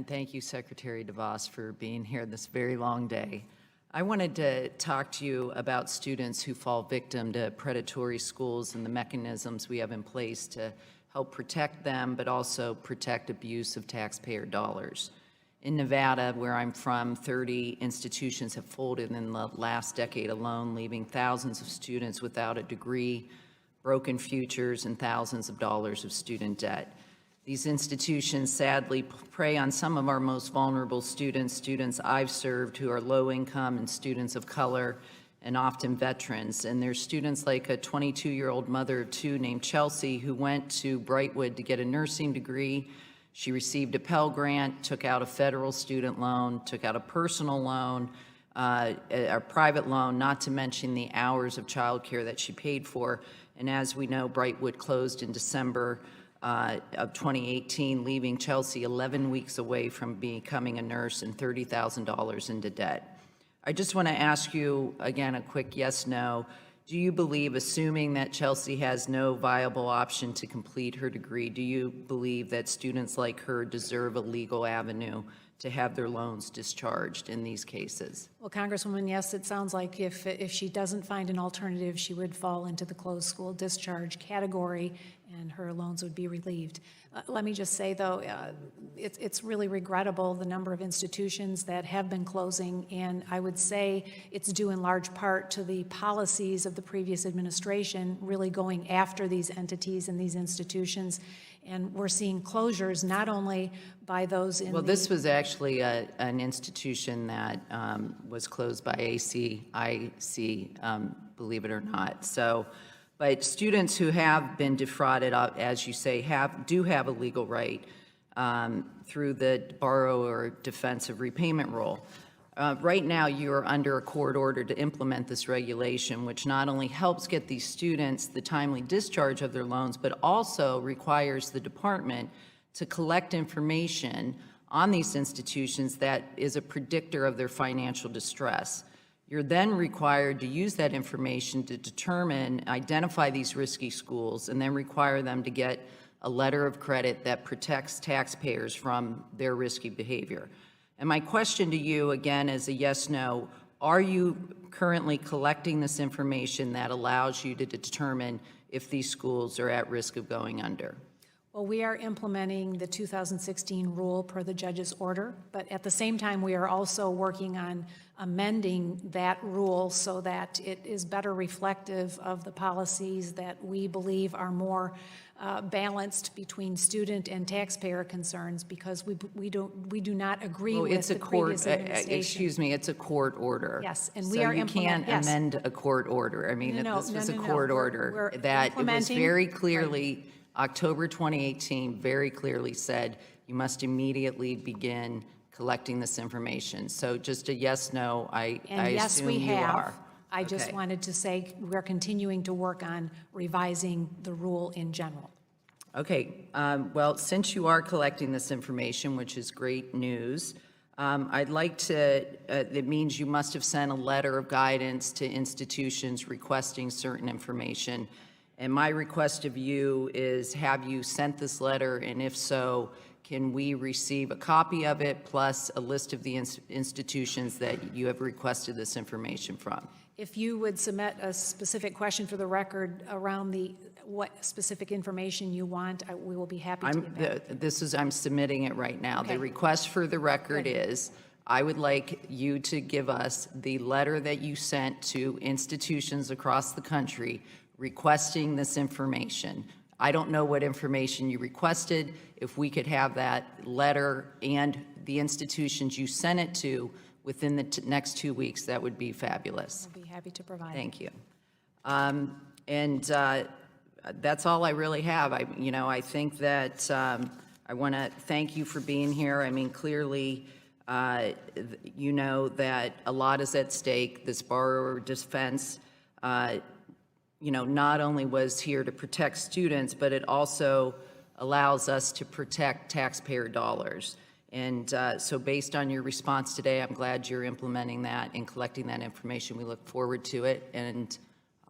thank you, Secretary DeVos, for being here this very long day. I wanted to talk to you about students who fall victim to predatory schools and the mechanisms we have in place to help protect them, but also protect abuse of taxpayer dollars. In Nevada, where I'm from, 30 institutions have folded in the last decade alone, leaving thousands of students without a degree, broken futures, and thousands of dollars of student debt. These institutions sadly prey on some of our most vulnerable students I've served who are low income and students of color and often veterans. And there's students like a 22-year-old mother of two named Chelsea who went to Brightwood to get a nursing degree. She received a Pell Grant, took out a federal student loan, took out a personal loan, a private loan, not to mention the hours of childcare that she paid for. And as we know, Brightwood closed in December of 2018, leaving Chelsea 11 weeks away from becoming a nurse and $30,000 into debt. I just want to ask you, again, a quick yes, no. Do you believe, assuming that Chelsea has no viable option to complete her degree, do you believe that students like her deserve a legal avenue to have their loans discharged in these cases? Well, Congresswoman, yes, it sounds like if she doesn't find an alternative, she would fall into the closed school discharge category and her loans would be relieved. Let me just say, though, it's really regrettable, the number of institutions that have been closing, and I would say it's due in large part to the policies of the previous administration really going after these entities and these institutions. And we're seeing closures not only by those in this was actually an institution that was closed by ACIC, believe it or not. So, but students who have been defrauded, as you say, do have a legal right through the borrower defensive repayment rule. Right now, you're under a court order to implement this regulation, which not only helps get these students the timely discharge of their loans, but also requires the department to collect information on these institutions that is a predictor of their financial distress. You're then required to use that information to determine, identify these risky schools, and then require them to get a letter of credit that protects taxpayers from their risky behavior. And my question to you, again, is a yes, no. Are you currently collecting this information that allows you to determine if these schools are at risk of going under? Well, we are implementing the 2016 rule per the judge's order, but at the same time, we are also working on amending that rule so that it is better reflective of the policies that we believe are more balanced between student and taxpayer concerns, because we do not agree with the previous administration. Excuse me, it's a court order. Yes, and we are implementing. So you can't amend a court order. I mean, this was a court order that it was very clearly, October 2018, very clearly said you must immediately begin collecting this information. So just a yes, no, I yes, assume we you have. are. I just wanted to say we're continuing to work on revising the rule in general. Okay, well, since you are collecting this information, which is great news, I'd like to, it means you must have sent a letter of guidance to institutions requesting certain information. And my request of you is, have you sent this letter? And if so, can we receive a copy of it plus a list of the institutions that you have requested this information from? If you would submit a specific question for the record around what specific information you want, we will be happy to get back. I'm submitting it right now. Okay. The request for the record is, I would like you to give us the letter that you sent to institutions across the country requesting this information. I don't know what information you requested. If we could have that letter and the institutions you sent it to within the next 2 weeks, that would be fabulous. I'll be happy to provide. Thank you. That's all I really have. I think that I want to thank you for being here. I mean, clearly, you know that a lot is at stake. This borrower defense, not only was here to protect students, but it also allows us to protect taxpayer dollars. And so based on your response today, I'm glad you're implementing that and collecting that information. We look forward to it. And